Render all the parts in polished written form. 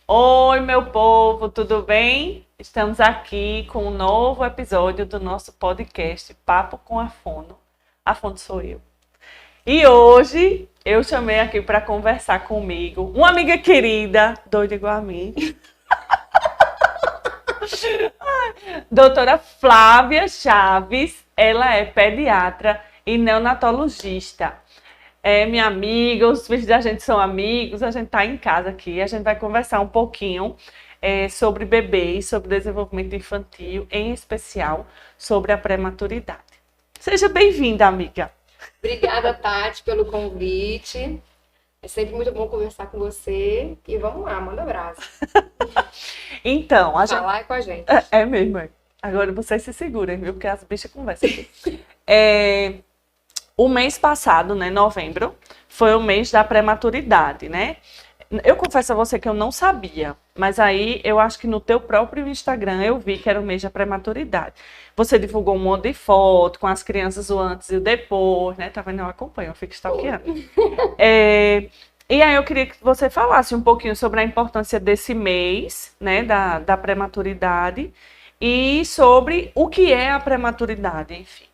Oi, meu povo, tudo bem? Estamos aqui com um novo episódio do nosso podcast Papo com a Fono. A Fono sou eu. E hoje eu chamei aqui para conversar comigo uma amiga querida, doida igual a mim, doutora Flávia Chaves. Ela é pediatra e neonatologista. É minha amiga, os filhos da gente são amigos, a gente tá em casa aqui, a gente vai conversar um pouquinho sobre bebês, sobre desenvolvimento infantil, em especial sobre a prematuridade. Seja bem-vinda, amiga. Obrigada, Tati, pelo convite. É sempre muito bom conversar com você. E vamos lá, manda abraço. Então, a gente... Falar é com a gente. É mesmo, é. Agora vocês se segurem, viu? Porque as bichas conversam aqui. O mês passado, né, novembro, foi o mês da prematuridade, né? Eu confesso a você que eu não sabia, mas aí eu acho que no teu próprio Instagram eu vi que era o mês da prematuridade. Você divulgou um monte de foto com as crianças, o antes e o depois, né? Tá vendo? Eu acompanho, eu fico stalkeando. E aí eu queria que você falasse um pouquinho sobre a importância desse mês, né, da prematuridade e sobre o que é a prematuridade, enfim.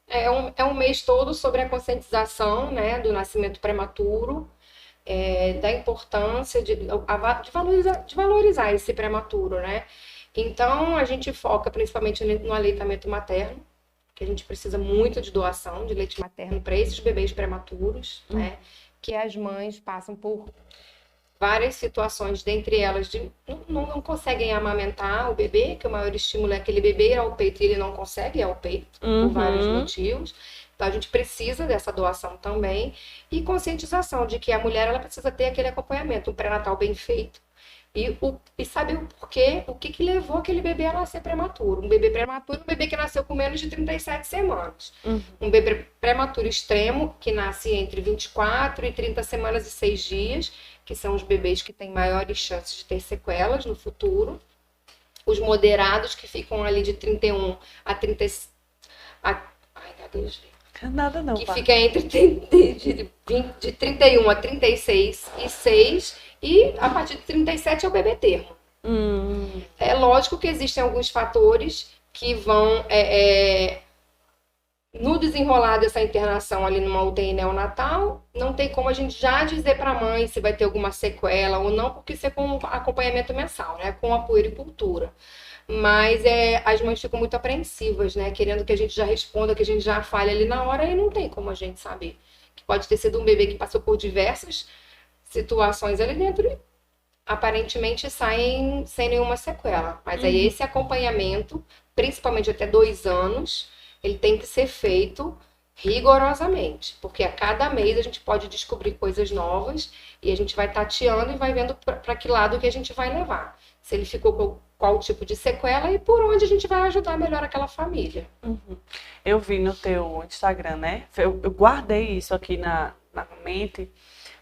É um mês todo sobre a conscientização, né, do nascimento prematuro, da importância de valorizar esse prematuro, né? Então, a gente foca principalmente no aleitamento materno, que a gente precisa muito de doação de leite materno para esses bebês prematuros, né? Que as mães passam por várias situações, dentre elas não conseguem amamentar o bebê, que o maior estímulo é aquele bebê ir ao peito e ele não consegue ir ao peito, por vários motivos. Então a gente precisa dessa doação também. E conscientização de que a mulher ela precisa ter aquele acompanhamento, um pré-natal bem feito. E saber o porquê, o que levou aquele bebê a nascer prematuro. Um bebê prematuro, um bebê que nasceu com menos de 37 semanas. Um bebê prematuro extremo, que nasce entre 24 e 30 semanas e 6 dias, que são os bebês que têm maiores chances de ter sequelas no futuro. Os moderados, que ficam ali de 31 a 30... Ai, meu Deus. Nada não, que fica entre de 31 a 36 e 6, e a partir de 37 é o bebê termo. É lógico que existem alguns fatores que vão no desenrolar dessa internação ali numa UTI neonatal, não tem como a gente já dizer para a mãe se vai ter alguma sequela ou não, porque isso é com acompanhamento mensal, né? Com a puericultura. Mas as mães ficam muito apreensivas, né? Querendo que a gente já responda, que a gente já fale ali na hora, e não tem como a gente saber. Que pode ter sido um bebê que passou por diversas situações ali dentro e aparentemente saem sem nenhuma sequela. Mas aí esse acompanhamento, principalmente até 2 anos, ele tem que ser feito rigorosamente. Porque a cada mês a gente pode descobrir coisas novas e a gente vai tateando e vai vendo para que lado que a gente vai levar. Se ele ficou com qual tipo de sequela e por onde a gente vai ajudar melhor aquela família. Eu vi no teu Instagram, né? Eu guardei isso aqui na mente.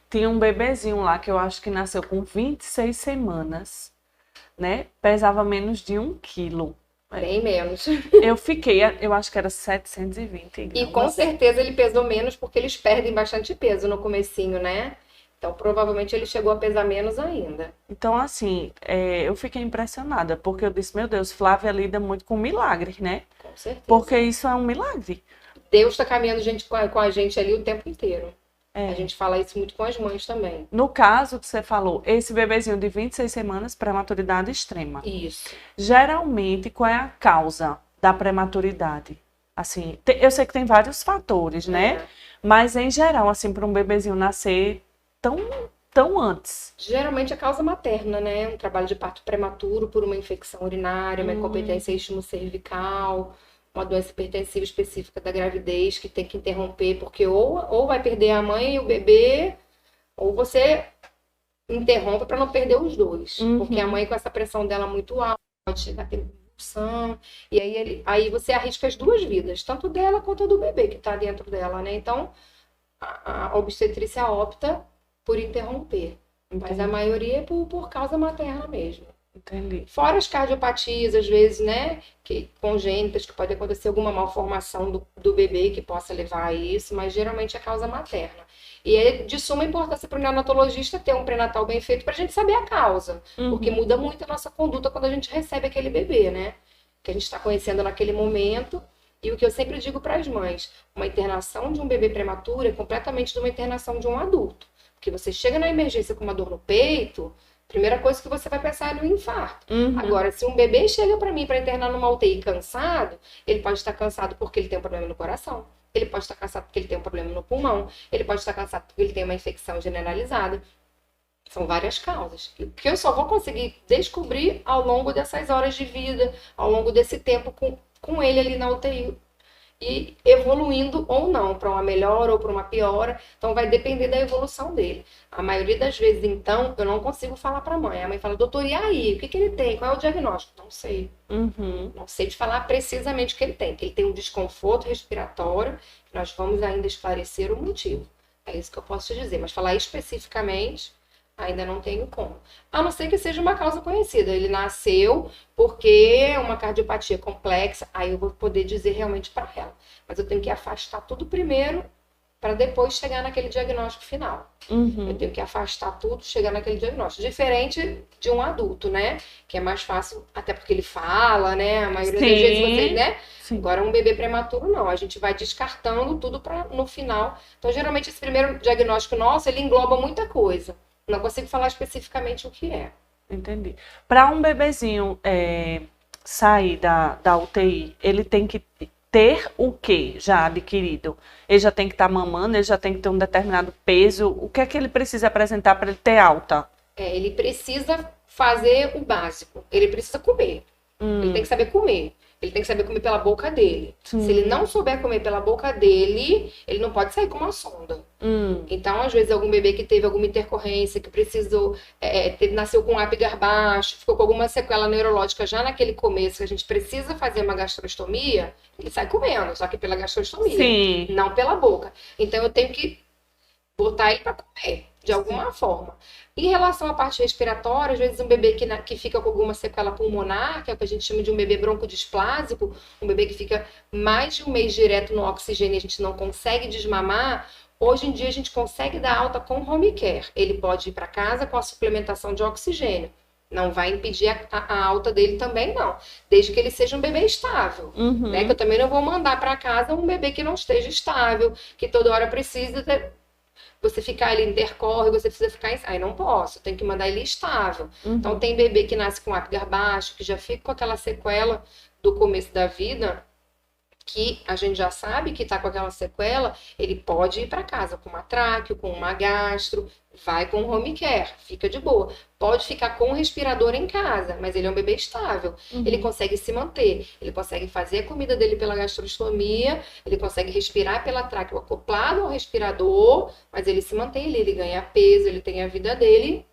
Tinha um bebezinho lá que eu acho que nasceu com 26 semanas, né? Pesava menos de 1 quilo. Bem menos. Eu acho que era 720 gramas. E com certeza ele pesou menos porque eles perdem bastante peso no comecinho, né? Então, provavelmente ele chegou a pesar menos ainda. Então, assim, eu fiquei impressionada, porque eu disse, meu Deus, Flávia lida muito com milagres, né? Com certeza. Porque isso é um milagre. Deus está caminhando com a gente ali o tempo inteiro. A gente fala isso muito com as mães também. No caso que você falou, esse bebezinho de 26 semanas, prematuridade extrema. Isso. Geralmente, qual é a causa da prematuridade? Assim, eu sei que tem vários fatores, né? Mas, em geral, assim, para um bebezinho nascer tão antes. Geralmente é causa materna, né? Um trabalho de parto prematuro por uma infecção urinária, uma incompetência estimo-cervical, uma doença hipertensiva específica da gravidez que tem que interromper, porque ou vai perder a mãe e o bebê, ou você interrompe para não perder os dois. Porque a mãe com essa pressão dela muito alta, pode chegar a ter convulsão, e aí você arrisca as duas vidas, tanto dela quanto do bebê que está dentro dela, né? Então, a obstetrícia opta por interromper. Mas a maioria é por causa materna mesmo. Entendi. Fora as cardiopatias, às vezes, né, que congênitas, que pode acontecer alguma malformação do bebê que possa levar a isso, mas geralmente é causa materna. E é de suma importância para o neonatologista ter um pré-natal bem feito para a gente saber a causa, porque muda muito a nossa conduta quando a gente recebe aquele bebê, né? Que a gente está conhecendo naquele momento. E o que eu sempre digo para as mães, uma internação de um bebê prematuro é completamente de uma internação de um adulto. Porque você chega na emergência com uma dor no peito, a primeira coisa que você vai pensar é no infarto. Agora, se um bebê chega para mim para internar numa UTI cansado, ele pode estar cansado porque ele tem um problema no coração, ele pode estar cansado porque ele tem um problema no pulmão, ele pode estar cansado porque ele tem uma infecção generalizada. São várias causas, que eu só vou conseguir descobrir ao longo dessas horas de vida, ao longo desse tempo com ele ali na UTI. E evoluindo ou não, para uma melhora ou para uma piora. Então vai depender da evolução dele. A maioria das vezes, então, eu não consigo falar para a mãe. A mãe fala, doutor, e aí? O que ele tem? Qual é o diagnóstico? Não sei. Não sei te falar precisamente o que ele tem. Que ele tem um desconforto respiratório, nós vamos ainda esclarecer o motivo. É isso que eu posso te dizer. Mas falar especificamente, ainda não tenho como. A não ser que seja uma causa conhecida. Ele nasceu porque é uma cardiopatia complexa, aí eu vou poder dizer realmente para ela. Mas eu tenho que afastar tudo primeiro para depois chegar naquele diagnóstico final. Eu tenho que afastar tudo, chegar naquele diagnóstico. Diferente de um adulto, né? Que é mais fácil, até porque ele fala, né? A maioria das vezes você, né? Sim. Agora um bebê prematuro não. A gente vai descartando tudo para no final. Então, geralmente, esse primeiro diagnóstico nosso, ele engloba muita coisa. Não consigo falar especificamente o que é. Entendi. Para um bebezinho sair da UTI, ele tem que ter o que já adquirido? Ele já tem que estar mamando, ele já tem que ter um determinado peso. O que é que ele precisa apresentar para ele ter alta? Ele precisa fazer o básico. Ele precisa comer. Ele tem que saber comer. Ele tem que saber comer pela boca dele. Se ele não souber comer pela boca dele, ele não pode sair com uma sonda. Então, às vezes, algum bebê que teve alguma intercorrência, que precisou, nasceu com um Apgar baixo, ficou com alguma sequela neurológica já naquele começo, que a gente precisa fazer uma gastrostomia, ele sai comendo, só que pela gastrostomia, Sim. não pela boca. Então, eu tenho que botar ele para comer, de alguma forma. Em relação à parte respiratória, às vezes um bebê que fica com alguma sequela pulmonar, que é o que a gente chama de um bebê broncodisplásico, um bebê que fica mais de um mês direto no oxigênio e a gente não consegue desmamar, hoje em dia a gente consegue dar alta com home care. Ele pode ir para casa com a suplementação de oxigênio. Não vai impedir a alta dele também, não. Desde que ele seja um bebê estável. Né? Que eu também não vou mandar para casa um bebê que não esteja estável, que toda hora precisa você ficar ali intercorre, você precisa ficar em... Aí não posso, tem que mandar ele estável. Então tem bebê que nasce com Apgar baixo, que já fica com aquela sequela do começo da vida, que a gente já sabe que está com aquela sequela, ele pode ir para casa com uma tráqueo, com uma gastro, vai com home care, fica de boa. Pode ficar com o respirador em casa, mas ele é um bebê estável. Ele consegue se manter, ele consegue fazer a comida dele pela gastrostomia, ele consegue respirar pela tráqueo acoplado ao respirador, mas ele se mantém ali, ele ganha peso, ele tem a vida dele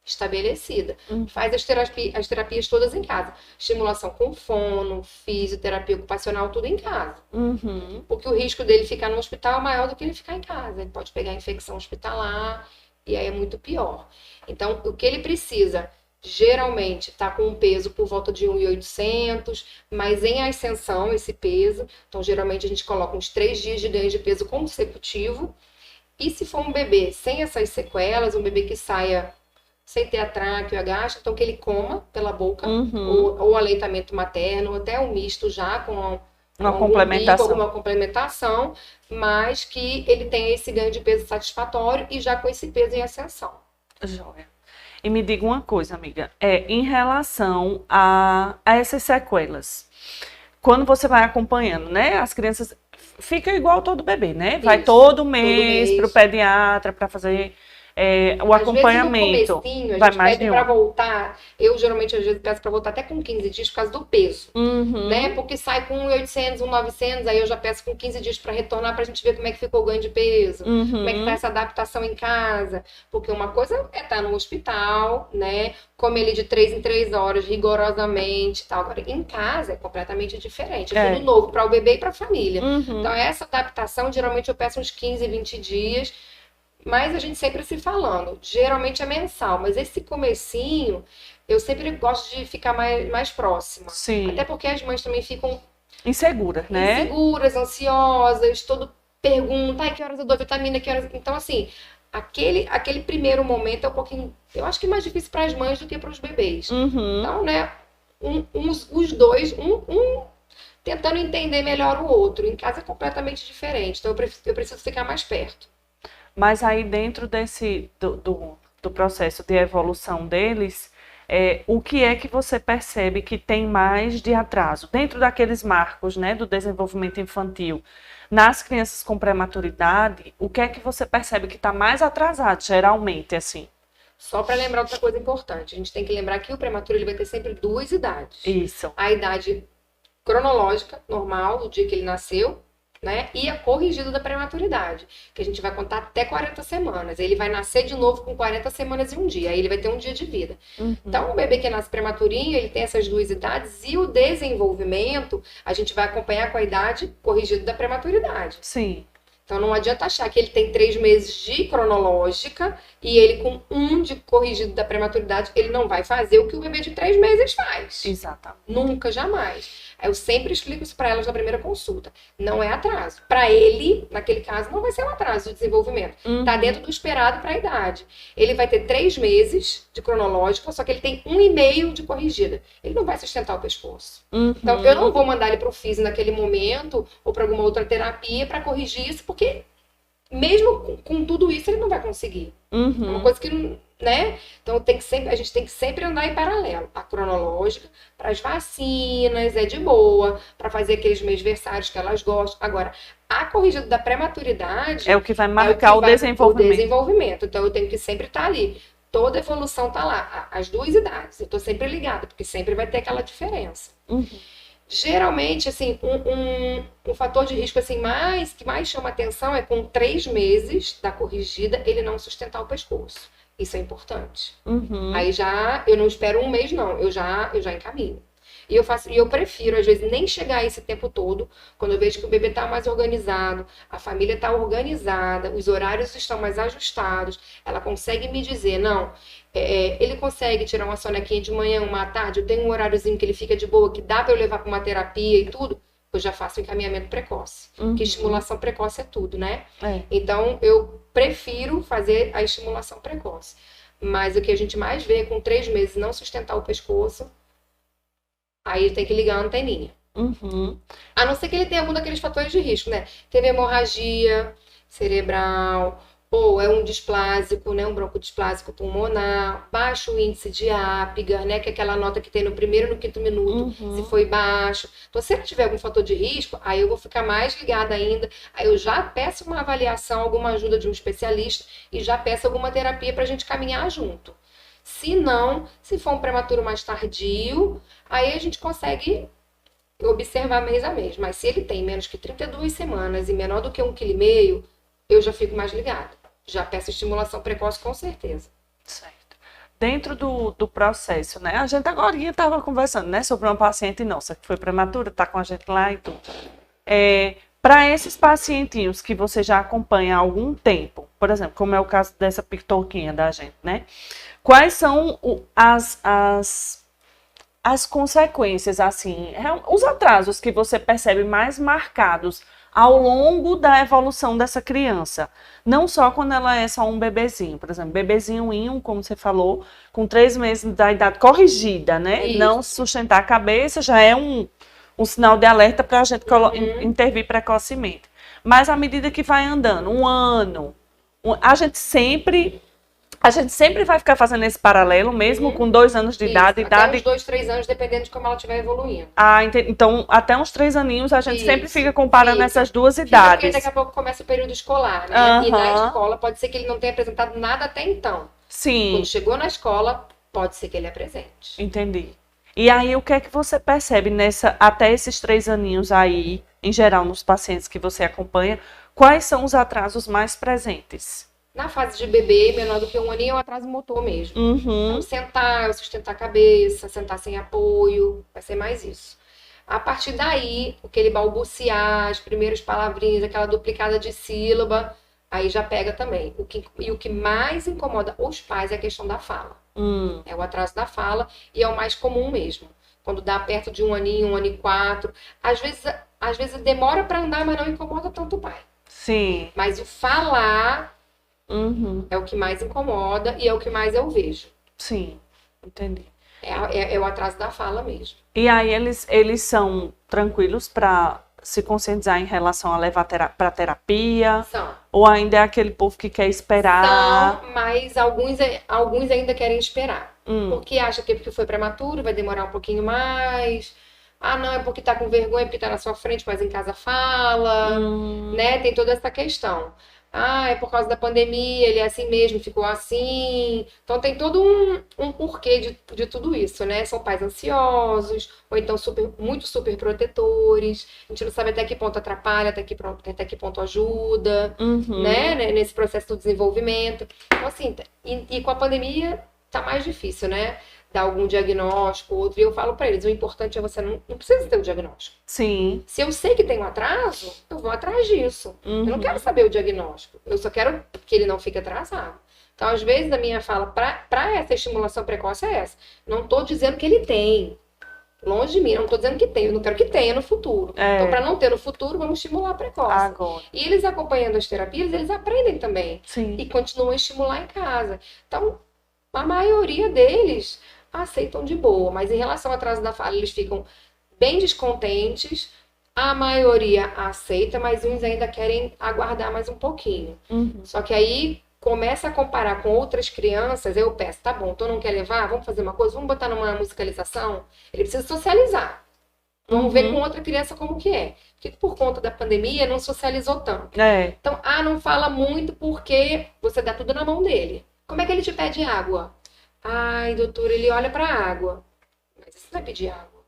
estabelecida. Faz as terapias todas em casa. Estimulação com fono, fisioterapia ocupacional, tudo em casa. Porque o risco dele ficar no hospital é maior do que ele ficar em casa. Ele pode pegar infecção hospitalar e aí é muito pior. Então, o que ele precisa, geralmente, está com um peso por volta de 1.800, mas em ascensão esse peso. Então, geralmente, a gente coloca uns 3 dias de ganho de peso consecutivo. E se for um bebê sem essas sequelas, um bebê que saia sem ter a tráqueo e a gastro, então que ele coma pela boca, ou aleitamento materno, ou até um misto já com uma complementação. Alguma complementação, mas que ele tenha esse ganho de peso satisfatório e já com esse peso em ascensão. Joia. E me diga uma coisa, amiga, em relação a essas sequelas, quando você vai acompanhando, né, as crianças ficam igual todo bebê, né? Vai Isso, todo mês para o pediatra para fazer o acompanhamento. Às vezes, no comecinho, a vai gente mais pede de para voltar. Eu geralmente às vezes peço para voltar até com 15 dias por causa do peso, né? Porque sai com 1.800, 1.900, aí eu já peço com 15 dias para retornar para a gente ver como é que ficou o ganho de peso, como é que tá essa adaptação em casa. Porque uma coisa é estar no hospital, né? Comer ali de 3 em 3 horas, rigorosamente, tal. Agora, em casa é completamente diferente. É tudo novo para o bebê e para a família. Então, essa adaptação, geralmente eu peço uns 15, 20 dias. mas a gente sempre se falando. Geralmente é mensal, mas esse comecinho eu sempre gosto de ficar mais próxima. Sim. Até porque as mães também ficam Insegura, né? inseguras, ansiosas, todo pergunta, ai, que horas eu dou vitamina, que horas. Então, assim, aquele primeiro momento é um pouquinho, eu acho que é mais difícil para as mães do que para os bebês. Uhum. Então, né, os dois, um tentando entender melhor o outro. Em casa é completamente diferente, então eu preciso ficar mais perto. Mas aí dentro do processo de evolução deles, o que é que você percebe que tem mais de atraso? Dentro daqueles marcos, né, do desenvolvimento infantil, nas crianças com prematuridade, o que é que você percebe que está mais atrasado, geralmente, assim? Só para lembrar outra coisa importante, a gente tem que lembrar que o prematuro ele vai ter sempre duas idades. Isso. A idade cronológica, normal, do dia que ele nasceu, né? E a corrigida da prematuridade, que a gente vai contar até 40 semanas. Ele vai nascer de novo com 40 semanas e um dia, aí ele vai ter um dia de vida. Uhum. Então, o bebê que nasce prematurinho, ele tem essas duas idades e o desenvolvimento, a gente vai acompanhar com a idade corrigida da prematuridade. Sim. Então, não adianta achar que ele tem 3 meses de cronológica e ele com 1 de corrigido da prematuridade, ele não vai fazer o que o bebê de 3 meses faz. Exatamente. Nunca, jamais. Eu sempre explico isso para elas na primeira consulta. Não é atraso. Para ele, naquele caso, não vai ser um atraso de desenvolvimento. Está dentro do esperado para a idade. Ele vai ter 3 meses de cronológica, só que ele tem 1,5 de corrigida. Ele não vai sustentar o pescoço. Então, eu não vou mandar ele para o físio naquele momento ou para alguma outra terapia para corrigir isso, porque mesmo com tudo isso, ele não vai conseguir. É uma coisa que não, né? Então a gente tem que sempre andar em paralelo. A cronológica, para as vacinas, é de boa, para fazer aqueles mêsversários que elas gostam. Agora, a corrigida da prematuridade é o que vai marcar o desenvolvimento. Então eu tenho que sempre estar ali. Toda a evolução está lá, as duas idades. Eu estou sempre ligada, porque sempre vai ter aquela diferença. Geralmente, assim, um fator de risco assim, que mais chama atenção é com 3 meses da corrigida, ele não sustentar o pescoço. Isso é importante. Aí eu não espero 1 mês, não. Eu já encaminho. E eu prefiro, às vezes, nem chegar esse tempo todo, quando eu vejo que o bebê está mais organizado, a família está organizada, os horários estão mais ajustados, ela consegue me dizer, não, ele consegue tirar uma sonequinha de manhã, uma à tarde, eu tenho um horáriozinho que ele fica de boa, que dá para eu levar para uma terapia e tudo, eu já faço encaminhamento precoce. Que estimulação precoce é tudo, né? Então, eu prefiro fazer a estimulação precoce. Mas o que a gente mais vê com 3 meses não sustentar o pescoço, aí tem que ligar a anteninha. A não ser que ele tenha algum daqueles fatores de risco, né? Teve hemorragia cerebral, ou é um displásico, né? Um broncodisplásico pulmonar, baixo índice de Apgar, né? Que é aquela nota que tem no primeiro e no 5º minuto, se foi baixo. Então, se ele tiver algum fator de risco, aí eu vou ficar mais ligada ainda. Aí eu já peço uma avaliação, alguma ajuda de um especialista e já peço alguma terapia para a gente caminhar junto. Se não, se for um prematuro mais tardio, aí a gente consegue observar mês a mês. Mas se ele tem menos que 32 semanas e menor do que 1,5 kg, eu já fico mais ligada. Já peço estimulação precoce com certeza. Certo. Dentro do processo, né? A gente agora estava conversando, né? Sobre uma paciente nossa que foi prematura, está com a gente lá e tudo. Para esses pacientinhos que você já acompanha há algum tempo, por exemplo, como é o caso dessa pitoquinha da gente, né? Quais são as consequências, assim, os atrasos que você percebe mais marcados ao longo da evolução dessa criança? Não só quando ela é só um bebezinho, por exemplo, bebezinho, como você falou, com 3 meses da idade corrigida, né? Isso. Não sustentar a cabeça já é um sinal de alerta para a gente intervir precocemente. Mas à medida que vai andando, 1 ano, a gente sempre vai ficar fazendo esse paralelo, mesmo com 2 anos de idade. Até uns 2, 3 anos, dependendo de como ela estiver evoluindo. Então, até uns 3 aninhos, a gente sempre fica comparando essas duas idades. Porque daqui a pouco começa o período escolar, né? E na escola pode ser que ele não tenha apresentado nada até então. Sim. Quando chegou na escola, pode ser que ele apresente. Entendi. E aí, o que é que você percebe até esses 3 aninhos aí, em geral, nos pacientes que você acompanha, quais são os atrasos mais presentes? Na fase de bebê, menor do que 1 aninho, é um atraso motor mesmo. Então, sentar, sustentar a cabeça, sentar sem apoio, vai ser mais isso. A partir daí, aquele balbuciar, as primeiras palavrinhas, aquela duplicada de sílaba, aí já pega também. E o que mais incomoda os pais é a questão da fala. É o atraso da fala e é o mais comum mesmo. Quando dá perto de 1 aninho, 1 ano e 4. Às vezes demora para andar, mas não incomoda tanto o pai. Sim. Mas o falar é o que mais incomoda e é o que mais eu vejo. Sim, entendi. É o atraso da fala mesmo. E aí eles são tranquilos para se conscientizar em relação a levar para terapia? São. Ou ainda é aquele povo que quer esperar? São, mas alguns ainda querem esperar. Porque acha que porque foi prematuro, vai demorar um pouquinho mais. Ah, não, é porque tá com vergonha, porque tá na sua frente, mas em casa fala, né? Tem toda essa questão. Ah, é por causa da pandemia, ele é assim mesmo, ficou assim. Então tem todo um porquê de tudo isso, né? São pais ansiosos, ou então muito super protetores. A gente não sabe até que ponto atrapalha, até que ponto ajuda, né? Nesse processo do desenvolvimento. Então, assim, e com a pandemia tá mais difícil, né? Dar algum diagnóstico, outro. E eu falo pra eles, o importante é você não precisa ter o diagnóstico. Sim. Se eu sei que tem um atraso, eu vou atrás disso. Eu não quero saber o diagnóstico. Eu só quero que ele não fique atrasado. Então, às vezes, a minha fala para essa estimulação precoce é essa. Não estou dizendo que ele tem. Longe de mim, não estou dizendo que tem. Eu não quero que tenha no futuro. Então, para não ter no futuro, vamos estimular precoce. Agora. E eles acompanhando as terapias, eles aprendem também. Sim. E continuam a estimular em casa. Então, a maioria deles aceitam de boa. Mas em relação ao atraso da fala, eles ficam bem descontentes. A maioria aceita, mas uns ainda querem aguardar mais um pouquinho. Só que aí começa a comparar com outras crianças, eu peço, tá bom, então não quer levar? Vamos fazer uma coisa? Vamos botar numa musicalização? Ele precisa socializar. Vamos ver com outra criança como que é. Porque por conta da pandemia não socializou tanto. Então, não fala muito porque você dá tudo na mão dele. Como é que ele te pede água? Ai, doutor, ele olha pra água. Mas você vai pedir água.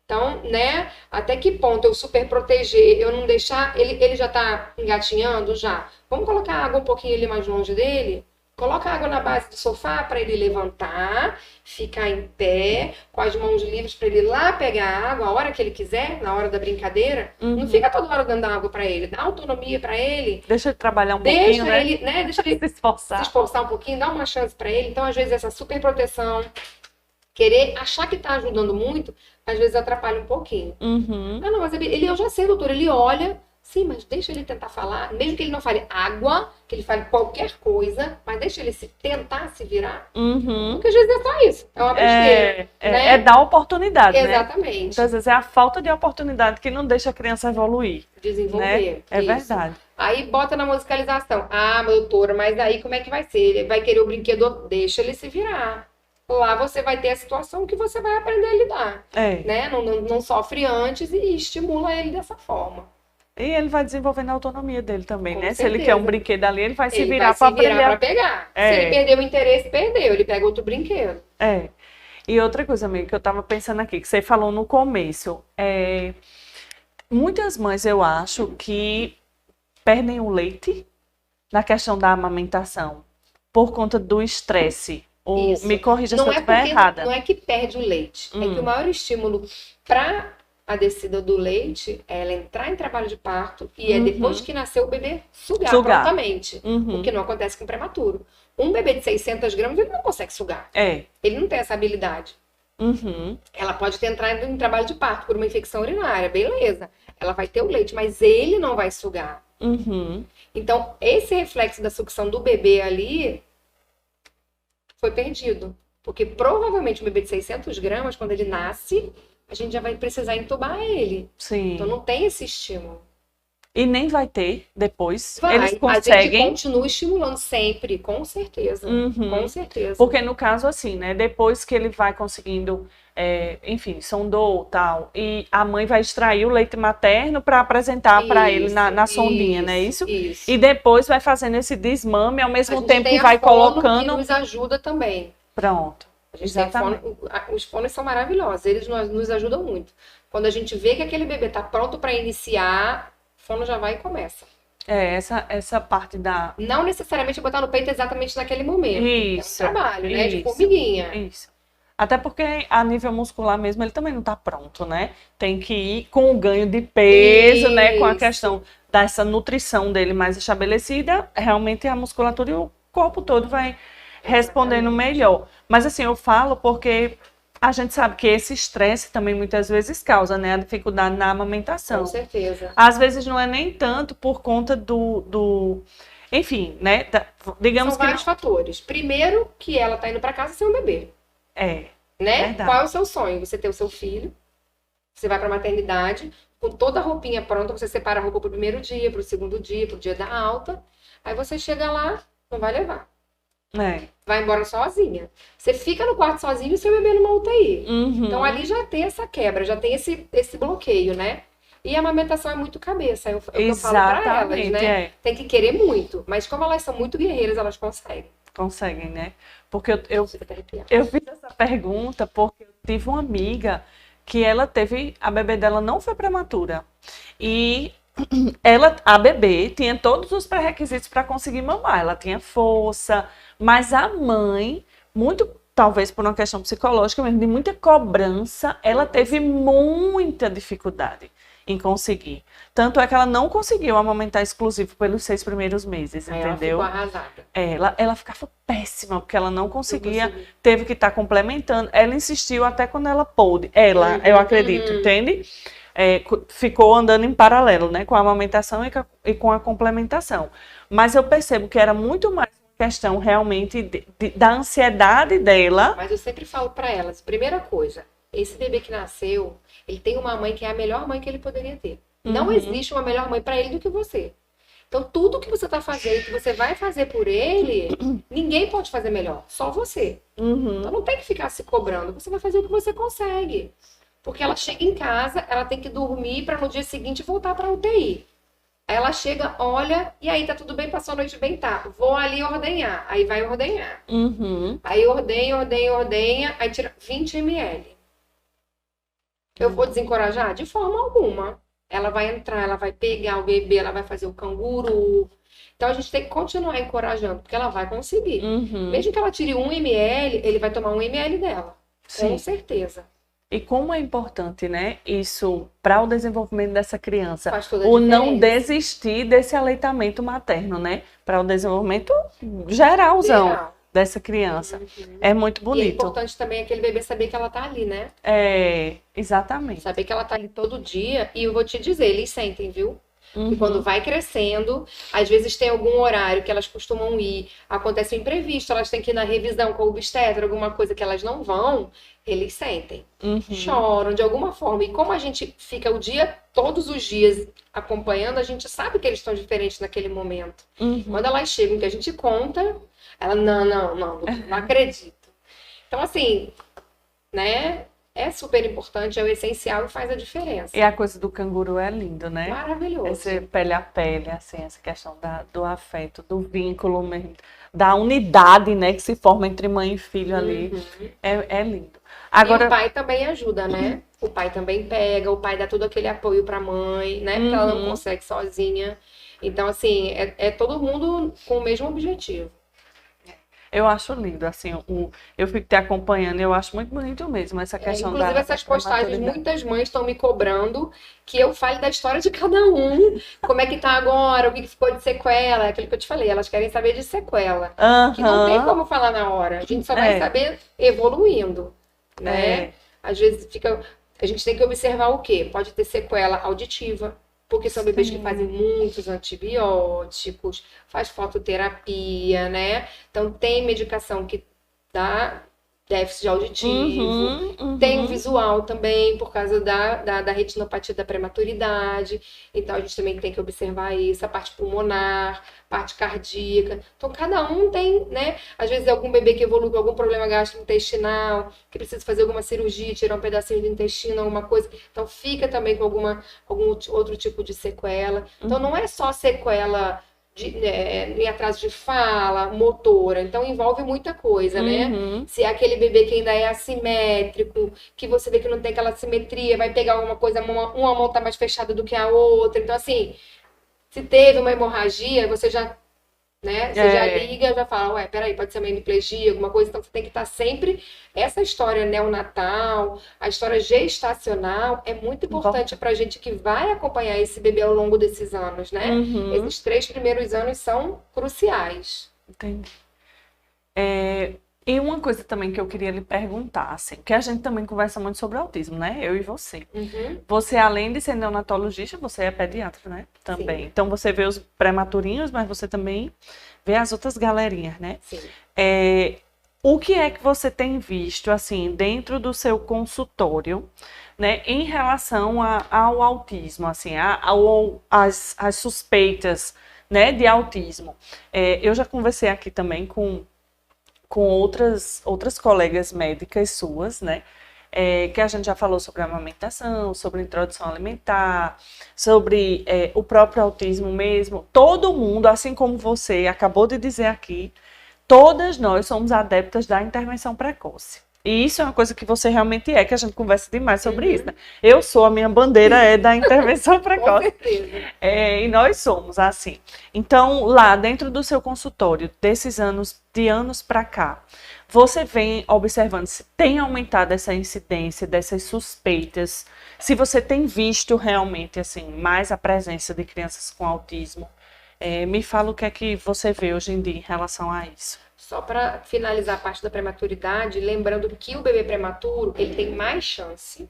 Então, né, até que ponto eu super proteger, eu não deixar, ele já tá engatinhando já. Vamos colocar a água um pouquinho ali mais longe dele? Coloca a água na base do sofá para ele levantar, ficar em pé, com as mãos livres para ele ir lá pegar a água a hora que ele quiser, na hora da brincadeira. Não fica toda hora dando água para ele, dá autonomia para ele. Deixa ele trabalhar um pouquinho, né? Deixa ele se esforçar um pouquinho, dá uma chance para ele. Então, às vezes, essa super proteção, querer achar que tá ajudando muito, às vezes atrapalha um pouquinho. Não, mas eu já sei, doutor, ele olha, sim, mas deixa ele tentar falar, mesmo que ele não fale água, que ele fale qualquer coisa, mas deixa ele tentar se virar. Porque às vezes é só isso, é uma besteira. Né? É dar oportunidade, Exatamente. Né? Então, às vezes é a falta de oportunidade que não deixa a criança evoluir. Desenvolver. Né? É verdade. Aí bota na musicalização. Ah, doutora, mas aí como é que vai ser? Ele vai querer o brinquedo, deixa ele se virar. Lá você vai ter a situação que você vai aprender a lidar. Né? Não sofre antes e estimula ele dessa forma. E ele vai desenvolvendo a autonomia dele também, Com né? certeza. Se ele quer um brinquedo ali, ele vai se virar para aprender. Pra pegar. Se ele perder o interesse, perdeu. Ele pega outro brinquedo. E outra coisa, amiga, que eu tava pensando aqui, que você falou no começo. Muitas mães, eu acho, que perdem o leite na questão da amamentação por conta do estresse. Ou me corrija se eu estiver errada. Não é que perde o leite. É que o maior estímulo para a descida do leite é ela entrar em trabalho de parto e é depois que nasceu o bebê sugar. Prontamente. O que não acontece com o prematuro. Um bebê de 600 gramas, ele não consegue sugar. Ele não tem essa habilidade. Ela pode ter entrado em trabalho de parto por uma infecção urinária, beleza. Ela vai ter o leite, mas ele não vai sugar. Então, esse reflexo da sucção do bebê ali foi perdido. Porque provavelmente um bebê de 600 gramas, quando ele nasce, a gente já vai precisar entubar ele. Sim. Então não tem esse estímulo. E nem vai ter depois. Eles conseguem. A gente continua estimulando sempre, com certeza. Com certeza. Porque no caso, assim, né? Depois que ele vai conseguindo, enfim, sondou tal, e a mãe vai extrair o leite materno para apresentar para ele na sondinha, né? Isso? E depois vai fazendo esse desmame, ao mesmo tempo que vai colocando. Que nos ajuda também. Pronto. Exatamente. Os fones são maravilhosos, eles nos ajudam muito. Quando a gente vê que aquele bebê está pronto para iniciar, o fono já vai e começa. Essa parte da... Não necessariamente botar no peito exatamente naquele momento. Isso. É um trabalho, né? De formiguinha. Isso. Até porque a nível muscular mesmo, ele também não está pronto, né? Tem que ir com o ganho de peso, né? Com a questão dar essa nutrição dele mais estabelecida, realmente a musculatura e o corpo todo vai respondendo melhor. Mas assim, eu falo porque a gente sabe que esse estresse também muitas vezes causa, né, a dificuldade na amamentação. Com certeza. Às vezes não é nem tanto por conta enfim, né, digamos São que vários fatores. Primeiro, que ela tá indo para casa sem um bebê, né? verdade. Qual é o seu sonho? Você ter o seu filho, você vai para maternidade, com toda a roupinha pronta, você separa a roupa pro primeiro dia, pro segundo dia, pro dia da alta. Aí você chega lá, não vai levar. Vai embora sozinha. Você fica no quarto sozinho e seu bebê numa UTI. Uhum. Então ali já tem essa quebra, já tem esse bloqueio, né? E a amamentação é muito cabeça. É o que eu falo pra elas, né? Tem que querer muito. Mas como elas são muito guerreiras, elas conseguem. Conseguem, né? Porque eu fiz essa pergunta porque eu tive uma amiga que a bebê dela não foi prematura. E a bebê tinha todos os pré-requisitos para conseguir mamar. Ela tinha força, mas a mãe, muito talvez por uma questão psicológica mesmo, de muita cobrança, ela teve muita dificuldade em conseguir. Tanto é que ela não conseguiu amamentar exclusivo pelos 6 primeiros meses, entendeu? Ela ficou arrasada. Ela ficava péssima, porque ela não conseguia, teve que estar complementando. Ela insistiu até quando ela pôde. Eu acredito, entende? Ficou andando em paralelo, né, com a amamentação e com a complementação. Mas eu percebo que era muito mais uma questão realmente da ansiedade dela. Mas eu sempre falo para elas, primeira coisa, esse bebê que nasceu, ele tem uma mãe que é a melhor mãe que ele poderia ter. Não existe uma melhor mãe para ele do que você. Então, tudo que você está fazendo, que você vai fazer por ele, ninguém pode fazer melhor, só você. Então, não tem que ficar se cobrando, você vai fazer o que você consegue. Porque ela chega em casa, ela tem que dormir para no dia seguinte voltar para a UTI. Aí ela chega, olha, e aí tá tudo bem, passou a noite bem, tá. Vou ali ordenhar. Aí vai ordenhar. Aí ordenha, aí tira 20 ml. Eu vou desencorajar? De forma alguma. Ela vai entrar, ela vai pegar o bebê, ela vai fazer o canguru. Então a gente tem que continuar encorajando, porque ela vai conseguir. Mesmo que ela tire 1 ml, ele vai tomar 1 ml dela. Sim. Com certeza. E como é importante, né, isso para o desenvolvimento dessa criança. Faz toda a O não diferença. desistir desse aleitamento materno, né? Para o desenvolvimento geralzão Geral. dessa criança. É muito E é bonito. importante também aquele bebê saber que ela tá ali, né? Exatamente. Saber que ela tá ali todo dia. E eu vou te dizer, eles sentem, viu? E quando vai crescendo, às vezes tem algum horário que elas costumam ir, acontece um imprevisto, elas têm que ir na revisão com o obstetra, alguma coisa que elas não vão, eles sentem. Choram de alguma forma. E como a gente fica todos os dias acompanhando, a gente sabe que eles estão diferentes naquele momento. Quando elas chegam, que a gente conta, ela, não acredito. Então, assim, né? É super importante, é o essencial e faz a diferença. E a coisa do canguru é lindo, né? Maravilhoso. Esse pele a pele, assim, essa questão do afeto, do vínculo mesmo, da unidade, né, que se forma entre mãe e filho ali. É lindo. Agora, E o pai também ajuda, né? O pai também pega, o pai dá todo aquele apoio pra mãe, né? Porque ela não consegue sozinha. Então, assim, é todo mundo com o mesmo objetivo. eu acho lindo, assim, eu fico te acompanhando, eu acho muito bonito mesmo essa questão Inclusive, essas postagens, maturidade. muitas mães estão me cobrando que eu fale da história de cada um. Como é que tá agora, o que ficou de sequela, aquilo que eu te falei, elas querem saber de sequela. Que não tem como falar na hora, a gente só vai saber evoluindo, né? Às vezes a gente tem que observar o quê? Pode ter sequela auditiva, porque são bebês que fazem muitos antibióticos, faz fototerapia, né? Então tem medicação que dá déficit auditivo, tem o visual também, por causa da retinopatia da prematuridade. Então a gente também tem que observar isso, a parte pulmonar, parte cardíaca. Então cada um tem, né? Às vezes é algum bebê que evolui com algum problema gastrointestinal, que precisa fazer alguma cirurgia, tirar um pedacinho do intestino, alguma coisa. Então fica também com algum outro tipo de sequela. Então não é só sequela em atraso de fala, motora, então envolve muita coisa, né? Se é aquele bebê que ainda é assimétrico, que você vê que não tem aquela simetria, vai pegar alguma coisa, uma mão tá mais fechada do que a outra, então assim, se teve uma hemorragia, você já né? Você já liga, já fala, ué, peraí, pode ser uma hemiplegia, alguma coisa, então você tem que estar sempre... Essa história neonatal, a história gestacional é muito importante para a gente que vai acompanhar esse bebê ao longo desses anos, né? Esses 3 primeiros anos são cruciais. Entendi. E uma coisa também que eu queria lhe perguntar, assim, que a gente também conversa muito sobre autismo, né? Eu e você. Você, além de ser neonatologista, você é pediatra, né? Também. Sim. Então, você vê os prematurinhos, mas você também vê as outras galerinhas, né? Sim. O que é que você tem visto, assim, dentro do seu consultório, né, em relação ao autismo, assim, as suspeitas, né, de autismo? Eu já conversei aqui também com outras colegas médicas suas, né? Que a gente já falou sobre a amamentação, sobre introdução alimentar, sobre o próprio autismo mesmo. Todo mundo, assim como você acabou de dizer aqui, todas nós somos adeptas da intervenção precoce. E isso é uma coisa que você realmente que a gente conversa demais sobre isso, né? Eu sou, a minha bandeira da intervenção precoce. Com certeza. E nós somos assim. Então, lá dentro do seu consultório, desses anos, de anos para cá, você vem observando se tem aumentado essa incidência dessas suspeitas, se você tem visto realmente, assim, mais a presença de crianças com autismo. Me fala o que é que você vê hoje em dia em relação a isso. Só para finalizar a parte da prematuridade, lembrando que o bebê prematuro, ele tem mais chance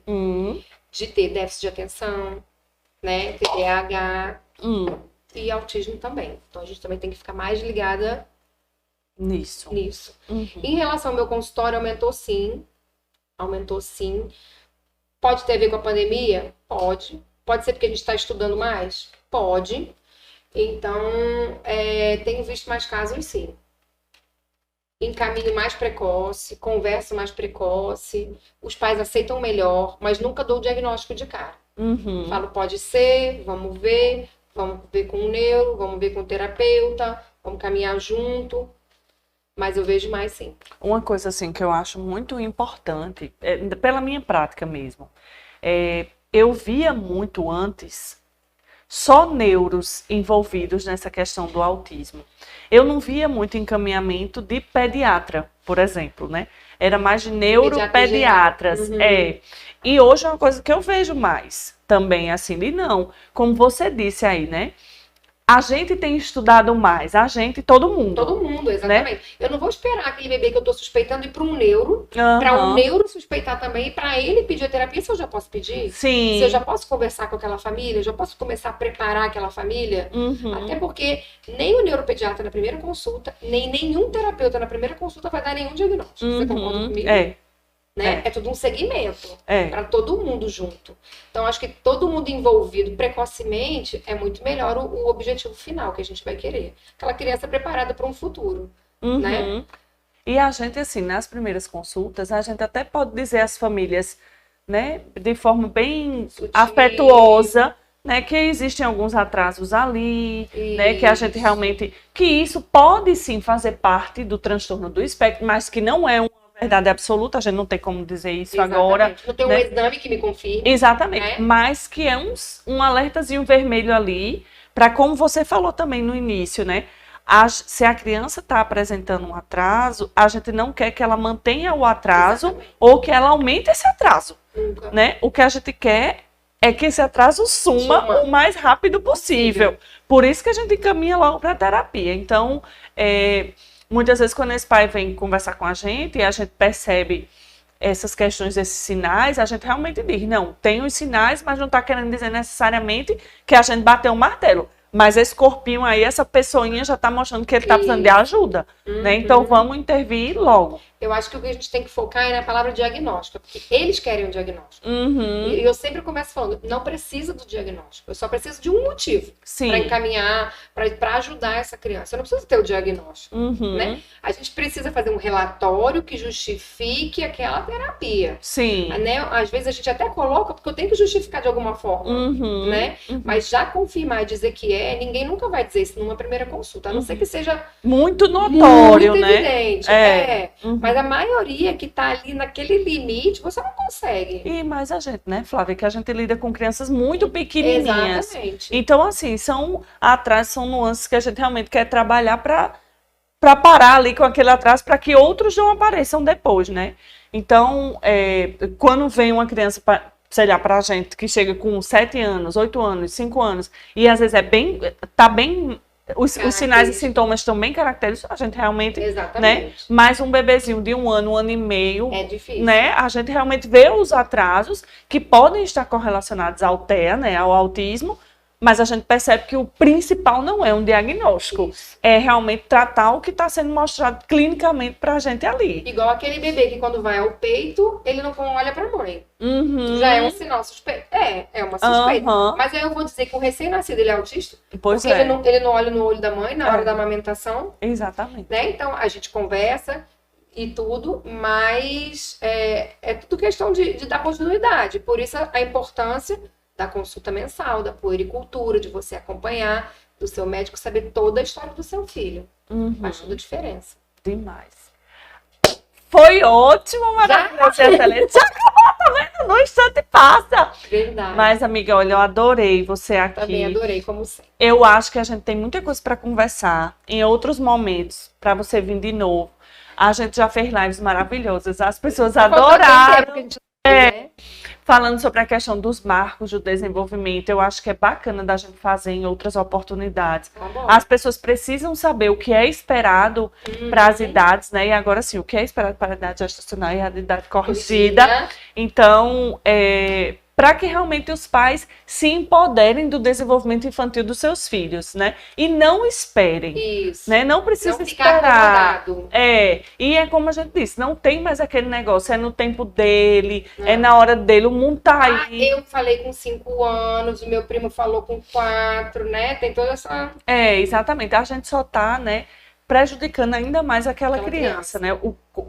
de ter déficit de atenção, né, TDAH e autismo também. Então a gente também tem que ficar mais ligada nisso. Em relação ao meu consultório, aumentou sim. Pode ter a ver com a pandemia? Pode. Pode ser porque a gente está estudando mais? Pode. Então, tenho visto mais casos, sim. Encaminho mais precoce, conversa mais precoce, os pais aceitam melhor, mas nunca dou o diagnóstico de cara. Falo, pode ser, vamos ver com o neuro, vamos ver com o terapeuta, vamos caminhar junto, mas eu vejo mais, sim. Uma coisa, assim, que eu acho muito importante, pela minha prática mesmo, eu via muito antes só neuros envolvidos nessa questão do autismo. Eu não via muito encaminhamento de pediatra, por exemplo, né? Era mais de neuropediatras. E hoje é uma coisa que eu vejo mais também, assim, e não, como você disse aí, né? A gente tem estudado mais, todo mundo. Todo mundo, exatamente. Né? Eu não vou esperar aquele bebê que eu estou suspeitando ir para um neuro, para um neuro suspeitar também, e para ele pedir a terapia, se eu já posso pedir? Sim. Se eu já posso conversar com aquela família, eu já posso começar a preparar aquela família? Até porque nem o neuropediatra na primeira consulta, nem nenhum terapeuta na primeira consulta vai dar nenhum diagnóstico. Você concorda comigo? Né? É tudo um segmento para todo mundo junto. Então, acho que todo mundo envolvido precocemente é muito melhor o objetivo final que a gente vai querer. Aquela criança preparada para um futuro, né? E a gente, assim, nas primeiras consultas, a gente até pode dizer às famílias, né, de forma bem afetuosa, né, que existem alguns atrasos ali, né, que a gente realmente... Que isso pode, sim, fazer parte do transtorno do espectro, mas que não é verdade absoluta, a gente não tem como dizer isso agora. Não tem um exame que me confirme. Exatamente, né? Mas que é um alertazinho vermelho ali, para como você falou também no início, né? Se a criança está apresentando um atraso, a gente não quer que ela mantenha o atraso ou que ela aumente esse atraso. Né? O que a gente quer é que esse atraso suma o mais rápido possível. Por isso que a gente encaminha logo para a terapia. Então, muitas vezes, quando esse pai vem conversar com a gente e a gente percebe essas questões, esses sinais, a gente realmente diz, não, tem os sinais, mas não está querendo dizer necessariamente que a gente bateu um martelo. Mas esse corpinho aí, essa pessoinha já está mostrando que ele está precisando de ajuda, né? Então, vamos intervir logo. Eu acho que o que a gente tem que focar é na palavra diagnóstico, porque eles querem um diagnóstico. E eu sempre começo falando, não precisa do diagnóstico, eu só preciso de um motivo para encaminhar, para ajudar essa criança. Eu não preciso ter o diagnóstico, né? A gente precisa fazer um relatório que justifique aquela terapia. Né? Às vezes a gente até coloca, porque eu tenho que justificar de alguma forma, né? Mas já confirmar e dizer que ninguém nunca vai dizer isso numa primeira consulta, a não ser que seja muito notório. notório, muito né? evidente. Mas a maioria que tá ali naquele limite, você não consegue. E mais a gente, né, Flávia, que a gente lida com crianças muito pequenininhas. Exatamente. Então, assim, são nuances que a gente realmente quer trabalhar para parar ali com aquele atraso, para que outros não apareçam depois, né? Então, quando vem uma criança, sei lá, para a gente que chega com 7 anos, 8 anos, 5 anos, e às vezes tá bem, os sinais e sintomas estão bem característicos, a gente realmente, Exatamente. né? Mais um bebezinho de 1 ano e meio, É difícil. né? A gente realmente vê os atrasos que podem estar correlacionados ao TEA, né? Ao autismo, mas a gente percebe que o principal não é um diagnóstico, Isso. é realmente tratar o que está sendo mostrado clinicamente para a gente ali. Igual aquele bebê que quando vai ao peito, ele não olha pra mãe. Uhum. Já é um sinal suspeito. É uma suspeita. Uhum. Mas aí eu vou dizer que o recém-nascido, ele é autista. Pois porque é. ele não olha no olho da mãe na hora da amamentação. Exatamente. Né? Então, a gente conversa e tudo, mas é tudo questão de dar continuidade. Por isso, a importância da consulta mensal, da puericultura, de você acompanhar, do seu médico saber toda a história do seu filho. Faz toda a diferença. Demais. Foi ótimo, maravilhoso, excelente. Já acabou, tá vendo? No instante passa. Verdade. Mas, amiga, olha, eu adorei você aqui. Também adorei, como sempre. Eu acho que a gente tem muita coisa para conversar em outros momentos, para você vir de novo. A gente já fez lives maravilhosas, as pessoas adoraram. Falando sobre a questão dos marcos do desenvolvimento, eu acho que é bacana da gente fazer em outras oportunidades. As pessoas precisam saber o que é esperado para as idades, né? E agora sim, o que é esperado para a idade gestacional e a idade corrigida. Então, para que realmente os pais se empoderem do desenvolvimento infantil dos seus filhos, né? E não esperem. Isso. Né? Não precisa não ficar esperar. acomodado. E é como a gente disse, não tem mais aquele negócio, é no tempo dele, é na hora dele, o mundo tá aí. Eu falei com 5 anos, o meu primo falou com 4, né? Tem toda essa... Exatamente. A gente só tá, né, prejudicando ainda mais aquela criança, né?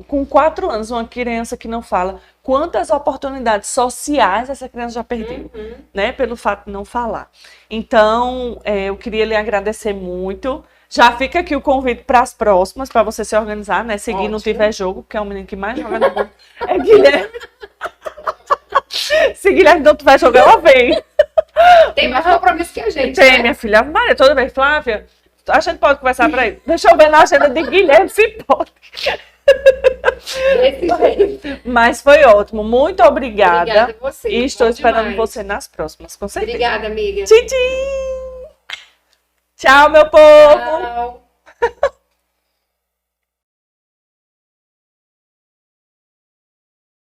Com 4 anos, uma criança que não fala, quantas oportunidades sociais essa criança já perdeu, né? Pelo fato de não falar. Então, eu queria lhe agradecer muito. Já fica aqui o convite para as próximas, para você se organizar, né? Seguir no Tiver Jogo, porque é o menino que mais joga no mundo. É Guilherme. Se Guilherme não tiver jogo, ela vem. Tem mais compromisso que a gente, Tem, né? minha filha. Maria, toda vez, Flávia, a gente pode conversar para ele? Deixa eu ver na agenda de Guilherme se pode. Mas foi ótimo. Muito obrigada. Obrigada a você. E estou esperando demais. você nas próximas, com certeza. Obrigada, amiga. Tchim, tchim. Tchau, meu povo. Tchau.